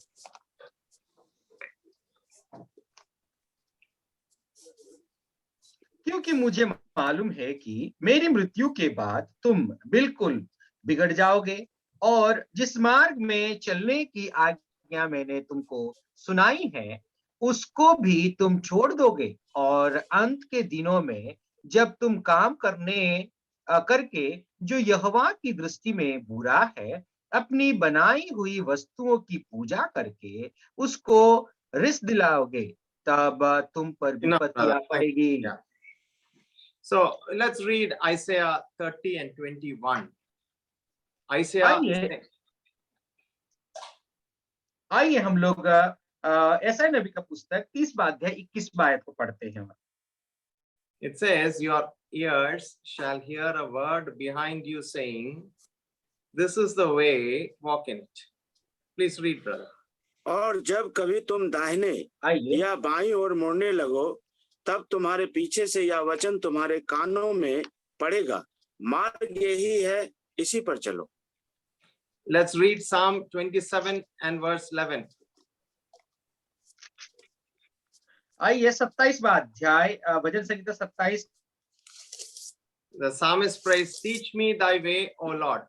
क्योंकि मुझे मालूम है कि मेरी मृत्यु के बाद तुम बिल्कुल बिगड़ जाओगे और जिस मार्ग में चलने की आज्ञा मैंने तुमको सुनाई है उसको भी तुम छोड़ दोगे और अंत के दिनों में जब तुम काम करके जो यहोवा की दृष्टि में बुरा है अपनी बनाई हुई वस्तुओं की पूजा करके उसको रिस दिलाओगे तब तुम पर Enough, विपत्ति brother. आ पड़ेगी। Yeah. So let's read Isaiah 30 and 21. Isaiah, आइए हम लोग ऐसा नबी का पुस्तक 30 अध्याय 21 आयत को पढ़ते हैं। it says, your ears shall hear a word behind you saying, this is the way, walk in it. Please read, brother. और जब कभी तुम दाहिने आइए या बाईं ओर मुड़ने लगो तब तुम्हारे पीछे से यह वचन तुम्हारे कानों में पड़ेगा, मार्ग यही है, इसी पर चलो। Let's read Psalm 27 and verse 11. आइए 27वां अध्याय भजन संहिता 27। The psalmist prays, teach me thy way, O Lord.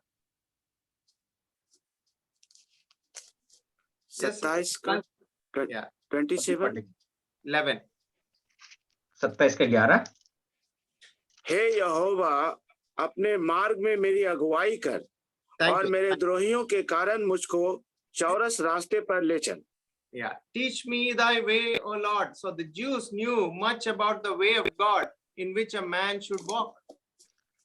27 का Yeah. 27 11. 27 का 11। हे यहोवा अपने मार्ग में मेरी अगुवाई कर Thank और you. मेरे द्रोहियों के कारण मुझको चौरस रास्ते पर ले चल। Yeah. Teach me thy way, O Lord. So the Jews knew much about the way of God in which a man should walk.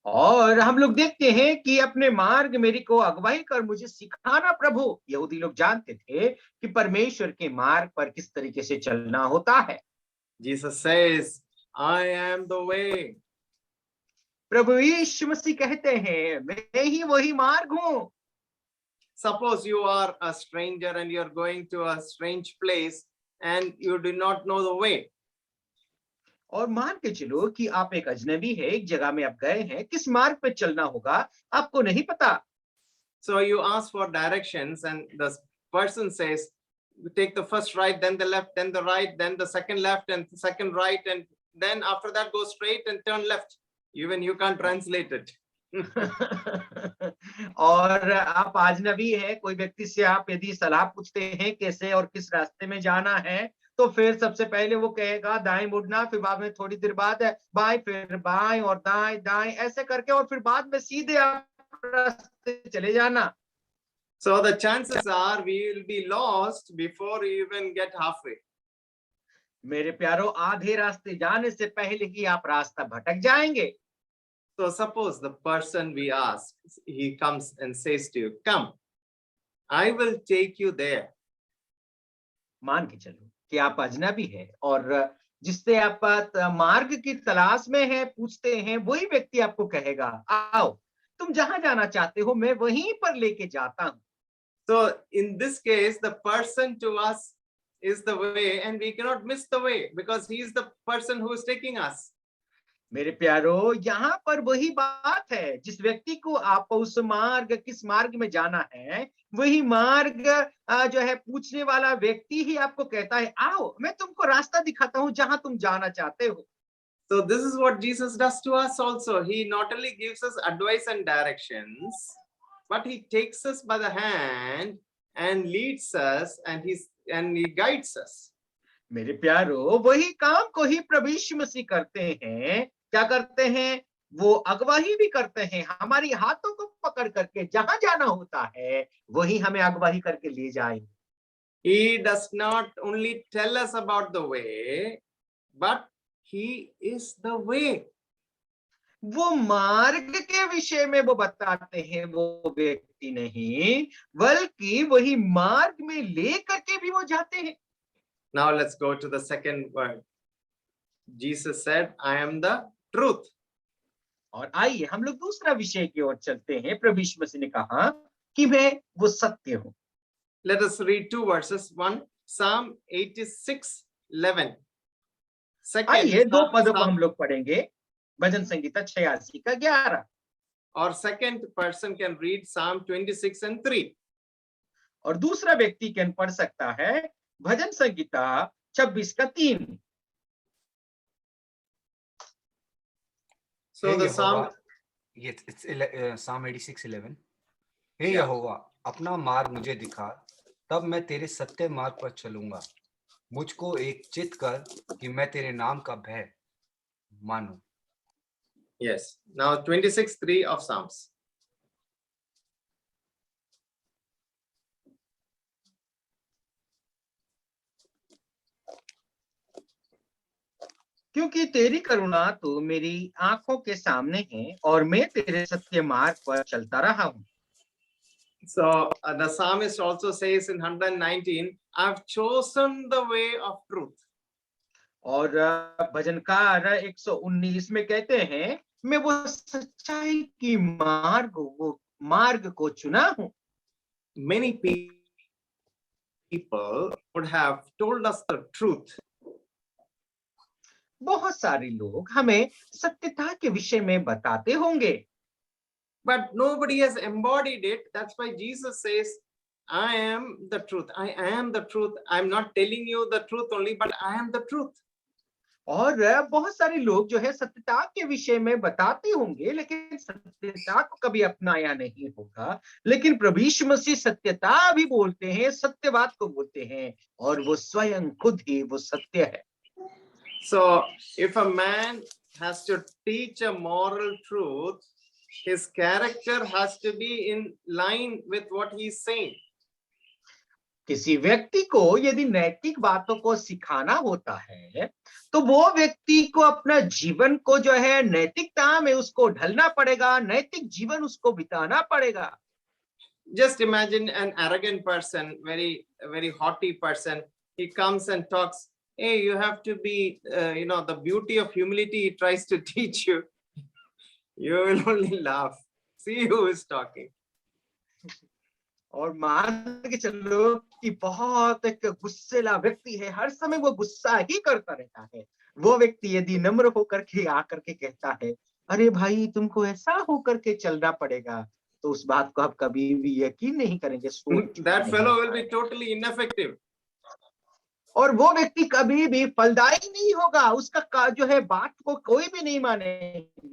और हम लोग देखते हैं कि अपने मार्ग मेरी को अगुवाई कर मुझे सिखाना प्रभु। यहूदी लोग जानते थे कि परमेश्वर के मार्ग पर किस तरीके से चलना होता है। Jesus says, I am the way. प्रभु यीशु मसीह कहते हैं मैं ही वही मार्ग हूँ। Suppose you are a stranger and you're going to a strange place and you do not know the way. और मान के चलो कि आप एक अजनबी है, एक जगह में आप गए हैं, किस मार्ग पे चलना होगा आपको नहीं पता। So you ask for directions and the person says, take the first right, then the left, then the right, then the second left and the second right, and then after that go straight and turn left. Even you can't translate it. और आप अजनबी है, कोई व्यक्ति से आप यदि सलाह पूछते हैं कैसे और किस रास्ते में जाना है तो फिर सबसे पहले वो कहेगा दाएं मुड़ना, फिर बाद में थोड़ी देर बाद बाएं, फिर बाएं और दाएं दाएं ऐसे करके और फिर बाद में सीधे आप रास्ते चले जाना। So the chances are we will be lost before we even get halfway. मेरे प्यारो आधे रास्ते जाने से पहले ही आप रास्ता भटक जाएंगे। So suppose the person we ask, he comes and says to you, come, I will take you there. मान के चलो कि आप अजनबी है और जिससे आप मार्ग की तलाश में है पूछते हैं वही व्यक्ति आपको कहेगा आओ तुम जहां जाना चाहते हो मैं वहीं पर लेके जाता हूं। So in this case, the person to us is the way and we cannot miss the way because he is the person who is taking us. मेरे प्यारो यहाँ पर वही बात है, जिस व्यक्ति को आप उस मार्ग किस मार्ग में जाना है वही मार्ग जो है पूछने वाला व्यक्ति ही आपको कहता है आओ मैं तुमको रास्ता दिखाता हूँ जहां तुम जाना चाहते हो। So this is what Jesus does to us also. He not only gives us advice and directions, but he takes us by the hand and leads us and he guides us. मेरे प्यारो वही काम को ही प्रभु यीशु मसीह करते हैं। क्या करते हैं? वो अगवाही भी करते हैं, हमारी हाथों को पकड़ करके जहां जाना होता है वही हमें अगवाही करके ले जाएंगे। He does not only tell us about the way, but he is the way. वो मार्ग के विषय में वो बताते हैं वो व्यक्ति नहीं, बल्कि वही मार्ग में ले करके भी वो जाते हैं। Now let's go to the second word. Jesus said, I am the truth. और आइए हम लोग दूसरा विषय की ओर चलते हैं। प्रभु यीशु मसीह ने कहा कि मैं वो सत्य हूं। Let us read two verses. One, Psalm 86:11. आइए दो पदों को Psalm, हम लोग पढ़ेंगे, भजन संगीता 86 का 11। or second person can read Psalm 26:3. और दूसरा व्यक्ति कैन पढ़ सकता है भजन संगीता 26 का 3। So हे the psalm, यहोवा, ये Psalm 86:11, हे Yeah. यहोवा अपना मार्ग मुझे दिखा, तब मैं तेरे सत्य मार्ग पर चलूंगा। मुझको एक चित कर कि मैं तेरे नाम का भय मानूं। yes. Now 26:3 of Psalms. क्योंकि तेरी करुणा तो मेरी आंखों के सामने है और मैं तेरे सत्य मार्ग पर चलता रहा हूँ। So the psalmist also says in 119, I've chosen the way of truth. और भजनकार 119 में कहते हैं, मैं वो सच्चाई की मार्ग को चुना हूँ। Many people would have told us the truth, बहुत सारे लोग हमें सत्यता के विषय में बताते होंगे, but nobody has embodied it. That's why Jesus says, I am the truth. I am the truth. I'm not telling you the truth only, but I am the truth. और बहुत सारे लोग जो है सत्यता के विषय में बताते होंगे, लेकिन सत्यता को कभी अपनाया नहीं होगा। लेकिन प्रभु यीशु मसीह सत्यता भी बोलते हैं, सत्यवाद को बोलते हैं, और वो स्वयं खुद ही वो सत्य है। So if a man has to teach a moral truth, his character has to be in line with what he's saying. किसी व्यक्ति को यदि नैतिक बातों को सिखाना होता है, तो वो व्यक्ति को अपना जीवन को जो है नैतिकता में उसको ढलना पड़ेगा, नैतिक जीवन उसको बिताना पड़ेगा। Just imagine an arrogant person, very haughty person. He comes and talks, hey, you have to be, the beauty of humility he tries to teach you. You will only laugh. See who is talking. और मान के चलो कि बहुत एक गुस्सेला व्यक्ति है, हर समय वो गुस्सा ही करता रहता है। वो व्यक्ति यदि नम्र होकर के आकर के कहता है, अरे भाई तुमको ऐसा होकर के चलना पड़ेगा, तो उस बात को आप कभी भी यकीन नहीं करेंगे। That fellow will be totally ineffective. और वो व्यक्ति कभी भी फलदायी नहीं होगा, उसका जो है बात को कोई भी नहीं मानेगा।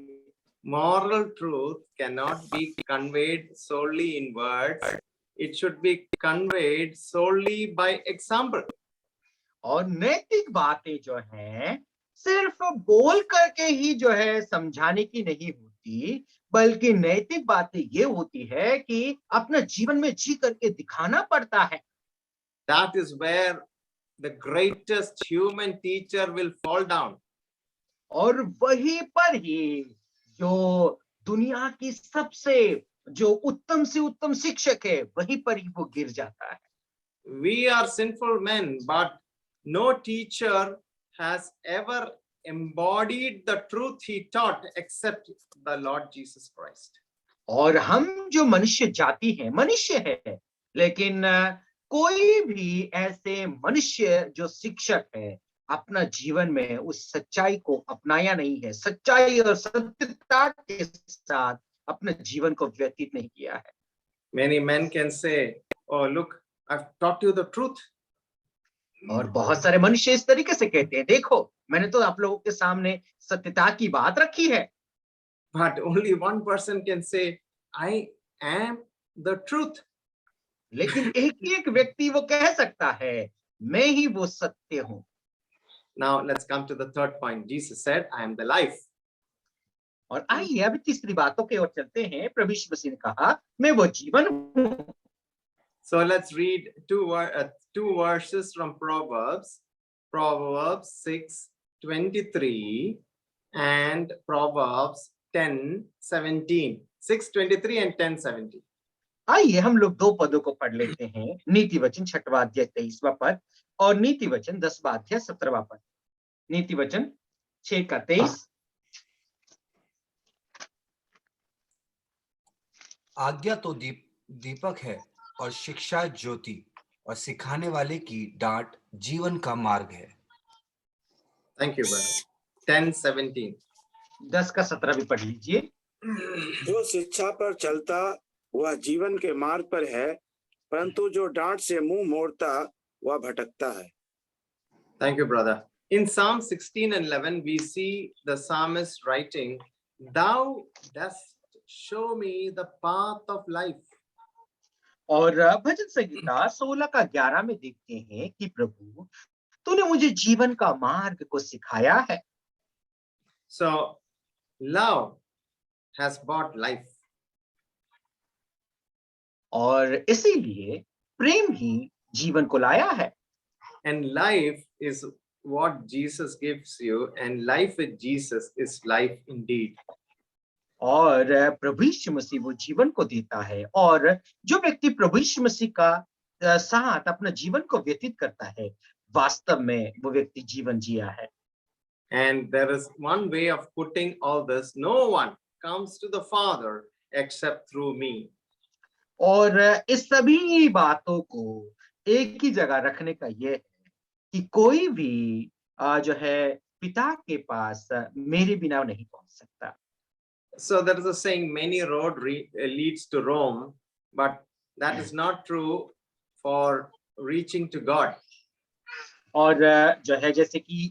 Moral truth cannot be conveyed solely in words. It should be conveyed solely by example. और नैतिक बातें जो है सिर्फ बोल करके ही जो है समझाने की नहीं होती, बल्कि नैतिक बातें ये होती है कि अपना जीवन में जी करके दिखाना पड़ता है। That is where the greatest human teacher will fall down. और वहीं पर ही जो दुनिया की सबसे जो उत्तम से उत्तम शिक्षक है, वहीं पर ही वो गिर जाता है। We are sinful men, but no teacher has ever embodied the truth he taught except the Lord Jesus Christ. और हम जो मनुष्य जाति है, मनुष्य है, लेकिन कोई भी ऐसे मनुष्य जो शिक्षक है, अपना जीवन में उस सच्चाई को अपनाया नहीं है, सच्चाई और सत्यता के साथ अपने जीवन को व्यतीत नहीं किया है। Many men can say, oh, look, I've taught you the truth. और बहुत सारे मनुष्य इस तरीके से कहते हैं, देखो मैंने तो आप लोगों के सामने सत्यता की बात रखी है। But only one person can say, I am the truth. लेकिन एक व्यक्ति वो कह सकता है, मैं ही वो सत्य हूँ। Now let's come to the third point. Jesus said, I am the life. और आइए अभी तीसरी बातों की ओर चलते हैं। प्रभु यीशु मसीह ने कहा, मैं वो जीवन हूँ। So let's read two verses from Proverbs 6:23 and Proverbs 10:17. 6:23 and 10:17. आइए हम लोग दो पदों को पढ़ लेते हैं। नीति वचन 6वां अध्याय 23वां पद और नीति वचन 10वां अध्याय 17वां पद। नीति वचन 6:23। आज्ञा तो दीपक है और शिक्षा ज्योति, और सिखाने वाले की डांट जीवन का मार्ग है। Thank you, brother. 10:17. 10 का 17 भी पढ़ लीजिए। जो शिक्षा पर चलता वह जीवन के मार्ग पर है, परंतु जो डांट से मुंह मोड़ता वह भटकता है। Thank you, brother. In Psalm 16 and 11, we see the psalmist writing, thou dost show me the path of life. और भजन संहिता 16 का 11 में देखते हैं कि प्रभु तूने मुझे जीवन का मार्ग को सिखाया है। So love has brought life. और इसीलिए प्रेम ही जीवन को लाया है। And life is what Jesus gives you, and life with Jesus is life indeed. और प्रभु यीशु मसीह वो जीवन को देता है, और जो व्यक्ति प्रभु यीशु मसीह का साथ अपना जीवन को व्यतीत करता है, वास्तव में वो व्यक्ति जीवन जिया है। And there is one way of putting all this: no one comes to the Father except through me. और इस सभी बातों को एक ही जगह रखने का ये है कि कोई भी जो है पिता के पास मेरे बिना नहीं पहुंच सकता। So there is a saying, many road leads to Rome, but that is not true for reaching to God. और जो है जैसे कि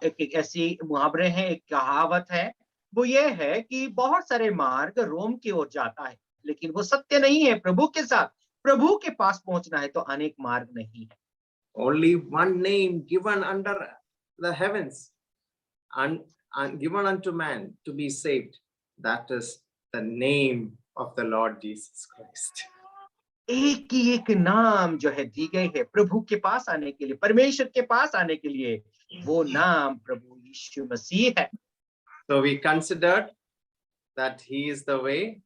एक ऐसी मुहावरे हैं, एक कहावत है, वो ये है कि बहुत सारे मार्ग रोम की ओर जाता है, लेकिन वो सत्य नहीं है। प्रभु के साथ, प्रभु के पास पहुंचना है तो अनेक मार्ग नहीं है। Only one name given under the heavens and given unto man to be saved. That is the name of the Lord Jesus Christ. एक ही एक नाम जो है दी गई है प्रभु के पास आने के लिए, परमेश्वर के पास आने के लिए, वो नाम प्रभु यीशु मसीह है। So we considered that he is the way,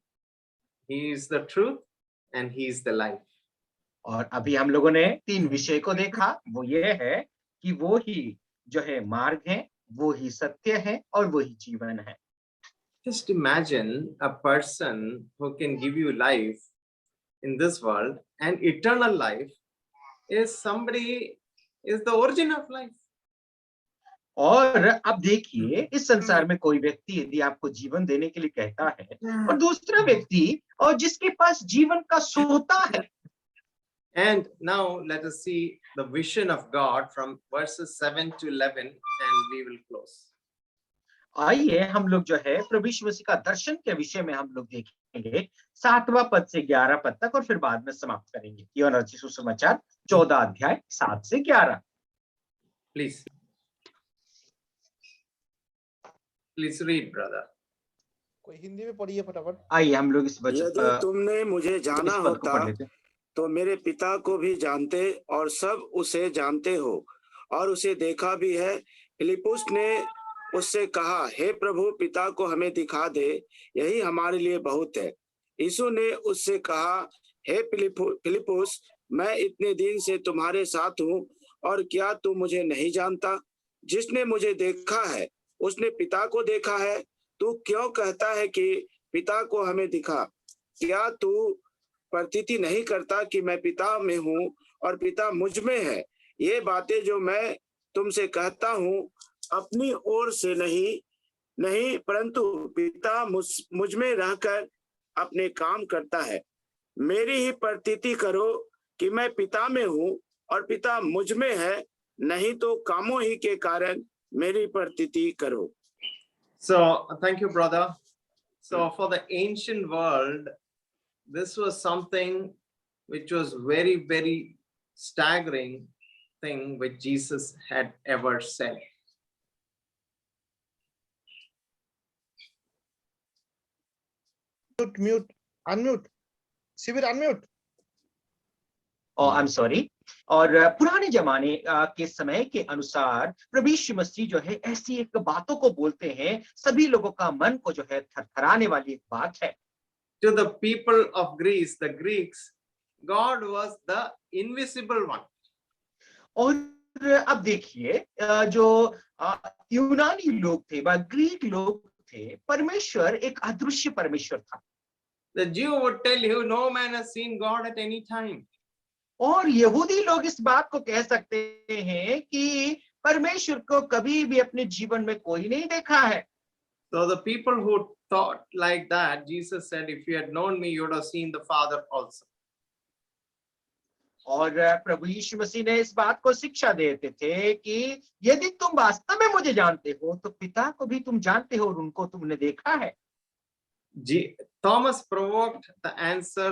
he is the truth, and he is the life. और अभी हम लोगों ने 3 विषय को देखा, वो ये है कि वो ही जो है मार्ग है, वो ही सत्य है और वो ही जीवन है। Just imagine a person who can give you life in this world, and eternal life is the origin of life. और अब देखिए, इस संसार में कोई व्यक्ति यदि आपको जीवन देने के लिए कहता है, और दूसरा व्यक्ति और जिसके पास जीवन का सोता है। And now let us see the vision of God from verses 7 to 11, and we will close. आइए हम लोग जो है प्रभु यीशु मसीह का दर्शन के विषय में हम लोग देखेंगे 7वां पद से 11 पद तक, और फिर बाद में समाप्त करेंगे। यूहन्ना रचित सुसमाचार 14 अध्याय 7 से 11। Please read, brother. कोई हिंदी में पढ़िए फटाफट। आइए हम लोग इस वचन यदि तुमने मुझे जाना इस पद को पढ़ होता लेते हैं। तो मेरे पिता को भी जानते और सब उसे जानते हो और उसे देखा भी है। फिलिप्पुस ने उससे कहा, हे प्रभु, पिता को हमें दिखा दे, यही हमारे लिए बहुत है। यीशु ने उससे कहा, हे फिलिप्पुस, मैं इतने दिन से तुम्हारे साथ हूँ और क्या तू मुझे नहीं जानता? जिसने मुझे देखा है उसने पिता को देखा है। तू क्यों कहता है कि पिता को हमें दिखा? क्या तू प्रतीति नहीं करता कि मैं पिता में हूँ और पिता मुझ में है? ये बातें जो मैं तुमसे कहता हूँ अपनी ओर से नहीं परंतु पिता मुझ में रहकर अपने काम करता है। मेरी ही प्रतीति करो कि मैं पिता में हूँ और पिता मुझ में है, नहीं तो कामों ही के कारण मेरी प्रतीति करो। So thank you, brother. So for the ancient world, this was something which was very, very staggering thing which Jesus had ever said. Mute unmute शिविर अनम्यूट। I am sorry. और पुराने जमाने के समय के अनुसार प्रभु यीशु मसीह जो है ऐसी एक बातों को बोलते हैं, सभी लोगों का मन को जो है थरथराने वाली एक बात है। To the people of Greece, the Greeks, God was the invisible one. और अब देखिए, जो यूनानी लोग थे, ग्रीक लोग थे, परमेश्वर एक अदृश्य परमेश्वर था। The Jew would tell you, no man has seen God at any time. और यहूदी लोग इस बात को कह सकते हैं कि परमेश्वर को कभी भी अपने जीवन में कोई नहीं देखा है। So the people who thought like that, Jesus said, if you had known me, you would have seen the Father also. और प्रभु यीशु मसीह ने इस बात को शिक्षा देते थे कि यदि तुम वास्तव में मुझे जानते हो तो पिता को भी तुम जानते हो और उनको तुमने देखा है। Thomas provoked the answer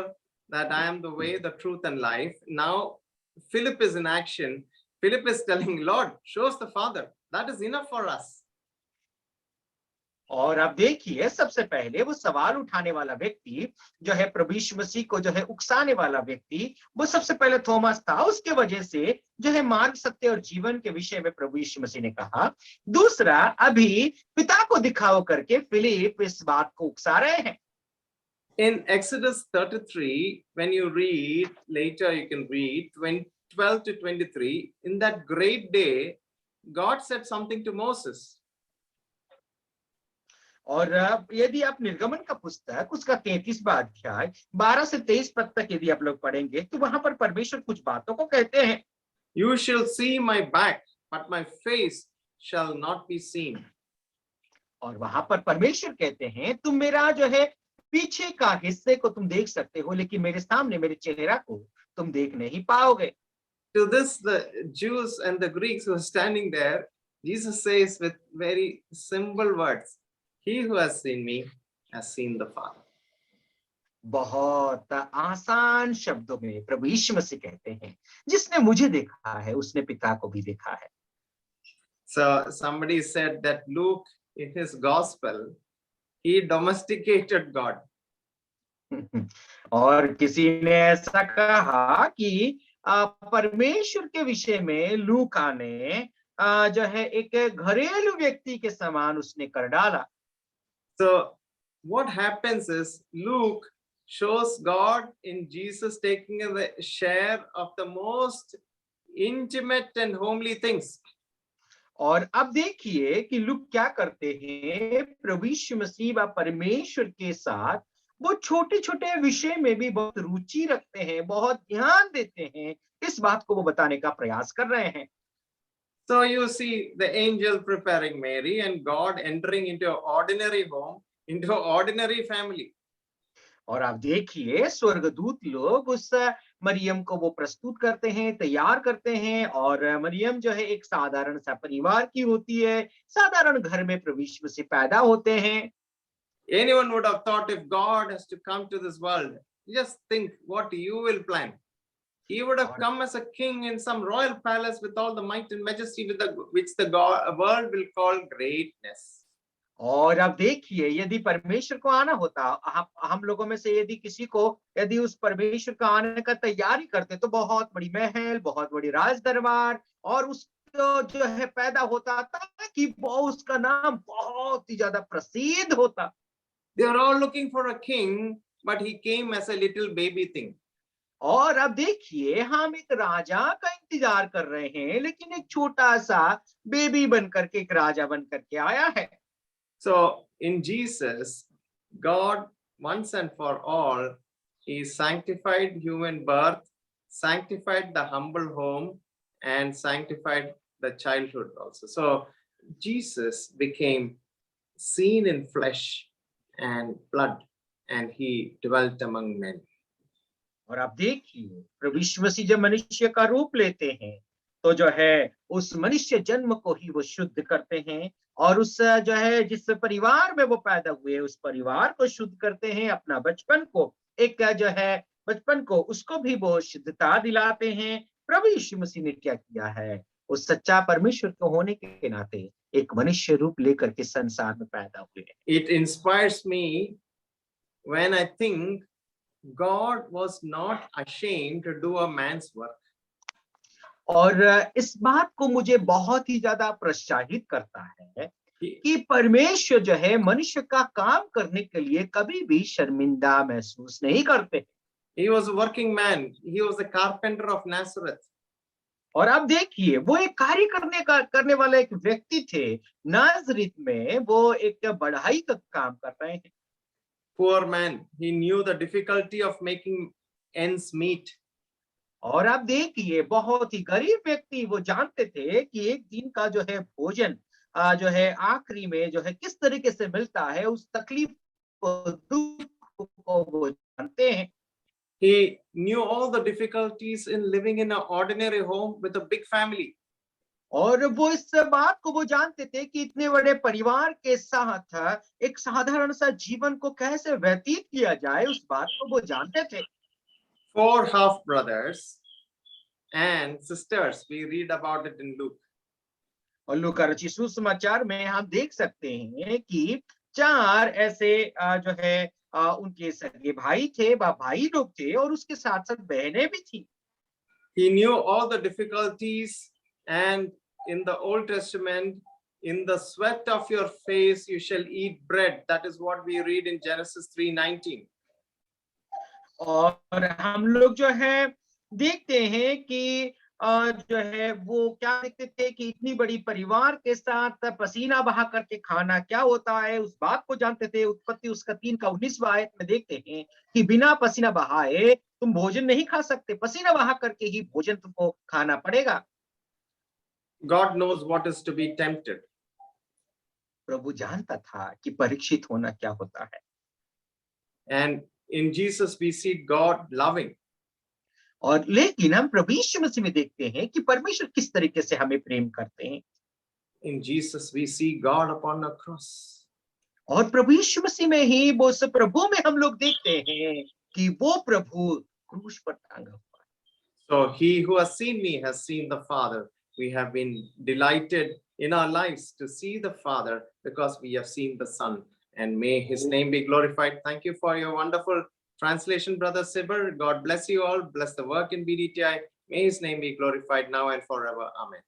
that I am the way, the truth, and life. Now Philip is in action. Philip is telling, Lord, show us the Father. That is enough for us. और अब देखिए, सबसे पहले वो सवाल उठाने वाला व्यक्ति जो है, प्रभु यीशु मसीह को जो है उकसाने वाला व्यक्ति, वो सबसे पहले थॉमस था। उसके वजह से जो है मार्ग, सत्य और जीवन के विषय में प्रभु यीशु मसीह ने कहा। दूसरा, अभी पिता को दिखाओ करके फिलिप इस बात को उकसा रहे हैं। In Exodus 33, when you read, later you can read 12 to 23, in that great day, God said something to Moses. और यदि आप निर्गमन का पुस्तक उसका 33वां अध्याय 12 से 23 पद तक यदि आप लोग पढ़ेंगे तो वहां पर परमेश्वर कुछ बातों को कहते हैं। You shall see my back, but my face shall not be seen. और वहां पर परमेश्वर कहते हैं, तुम मेरा जो है पीछे का हिस्से को तुम देख सकते हो, लेकिन मेरे सामने मेरे चेहरा को तुम देख नहीं पाओगे। To this, the Jews and the Greeks who are standing there, Jesus says with very simple words, He who has seen me has seen the Father. बहुत आसान शब्दों में प्रभु यीशु मसीह कहते हैं, जिसने मुझे देखा है उसने पिता को भी देखा है। So somebody said that Luke, in his gospel, he domesticated God. और किसी ने ऐसा कहा कि परमेश्वर के विषय में लूका ने जो है एक घरेलू व्यक्ति के समान उसने कर डाला। So what happens is Luke shows God in Jesus taking the share of the most intimate and homely things. और अब देखिए कि लूक क्या करते हैं, प्रभु यीशु मसीह व परमेश्वर के साथ वो छोटे छोटे विषय में भी बहुत रुचि रखते हैं, बहुत ध्यान देते हैं। इस बात को वो बताने का प्रयास कर रहे हैं। So you see the angel preparing Mary and God entering into an ordinary home, into an ordinary family. और आप देखिए, स्वर्गदूत लोग उस मरियम को वो प्रस्तुत करते हैं, तैयार करते हैं, और मरियम जो है एक साधारण सा परिवार की होती है, साधारण घर में प्रभु यीशु मसीह पैदा होते हैं। Anyone would have thought if God has to come to this world, just think what you will plan. He would have come as a king in some royal palace with all the might and majesty which the world will call greatness. और अब देखिए, यदि परमेश्वर को आना होता, हम लोगों में से यदि किसी को यदि उस परमेश्वर का आने का तैयारी करते तो बहुत बड़ी महल, बहुत बड़ी राज दरबार, और उसको जो है पैदा होता ताकि उसका नाम बहुत ही ज्यादा प्रसिद्ध होता। They are all looking for a king, but he came as a little baby thing. और अब देखिए, हम एक राजा का इंतजार कर रहे हैं, लेकिन एक छोटा सा बेबी बन करके एक राजा बन करके आया है। So in Jesus, God once and for all, He sanctified human birth, sanctified the humble home, and sanctified the childhood also. So Jesus became seen in flesh and blood, and He dwelt among men. और आप देखिए, प्रभु यीशु मसीह जब मनुष्य का रूप लेते हैं तो जो है उस मनुष्य जन्म को ही वो शुद्ध करते हैं, और उस जो है जिस परिवार में वो पैदा हुए उस परिवार को शुद्ध करते हैं। अपना बचपन को एक जो है बचपन को उसको भी वो शुद्धता दिलाते हैं। प्रभु यीशु मसीह ने क्या किया है, उस सच्चा परमेश्वर को होने के नाते एक मनुष्य रूप लेकर के संसार में पैदा हुए। It inspires me when I think God was not ashamed to do a man's work. और इस बात को मुझे बहुत ही ज्यादा प्रोत्साहित करता है कि परमेश्वर जो है मनुष्य का काम करने के लिए कभी भी शर्मिंदा महसूस नहीं करते। He was a working man. He was a carpenter of Nazareth. और अब देखिए, वो एक कार्य करने वाला एक व्यक्ति थे। नाजरीत में वो एक बढ़ाई का काम कर रहे हैं। Poor man. He knew the difficulty of making ends meet. और आप देखिए, बहुत ही गरीब व्यक्ति, वो जानते थे कि एक दिन का जो है भोजन जो है आखिरी में जो है किस तरीके से मिलता है, उस तकलीफ को, दुख को वो जानते हैं। He knew all the difficulties in living in an ordinary home with a big family. और वो इस बात को वो जानते थे कि इतने बड़े परिवार के साथ एक साधारण सा जीवन को कैसे व्यतीत किया जाए, उस बात को वो जानते थे। 4 half brothers and sisters, we read about it in Luke. और लूका रचित सुसमाचार में हम देख सकते हैं कि 4 ऐसे जो है उनके सगे भाई थे, भाई लोग थे और उसके साथ साथ बहनें भी थी। He knew all the difficulties, and in the Old Testament, in the sweat of your face you shall eat bread. That is what we read in Genesis 3:19. और हम लोग जो है देखते हैं कि जो है वो क्या देखते थे कि इतनी बड़ी परिवार के साथ पसीना बहा करके खाना क्या होता है, उस बात को जानते थे। उत्पत्ति उसका 3:19 आयत में देखते हैं कि बिना पसीना बहाए तुम भोजन नहीं खा सकते, पसीना बहा करके ही भोजन तुमको खाना पड़ेगा। God knows what is to be tempted. प्रभु जानता था कि परीक्षित होना क्या होता है। And in Jesus we see God loving. और लेकिन हम प्रभु यीशु मसीह में देखते हैं कि परमेश्वर किस तरीके से हमें प्रेम करते हैं। In Jesus we see God upon a cross. और प्रभु यीशु मसीह में ही वो उस प्रभु में हम लोग देखते हैं कि वो प्रभु क्रूस पर टांगा हुआ। So he who has seen me has seen the Father. We have been delighted in our lives to see the Father because we have seen the Son, and may his name be glorified. Thank you for your wonderful translation, Brother Sibber. God bless you all. Bless the work in BDTI. May his name be glorified now and forever. Amen.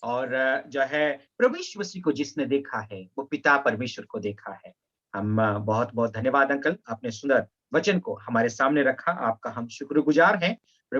और जो है प्रभु यीशु मसीह को जिसने देखा है वो पिता परमेश्वर को देखा है। हम बहुत बहुत धन्यवाद अंकल, आपने सुंदर वचन को हमारे सामने रखा, आपका हम शुक्रगुजार हैं।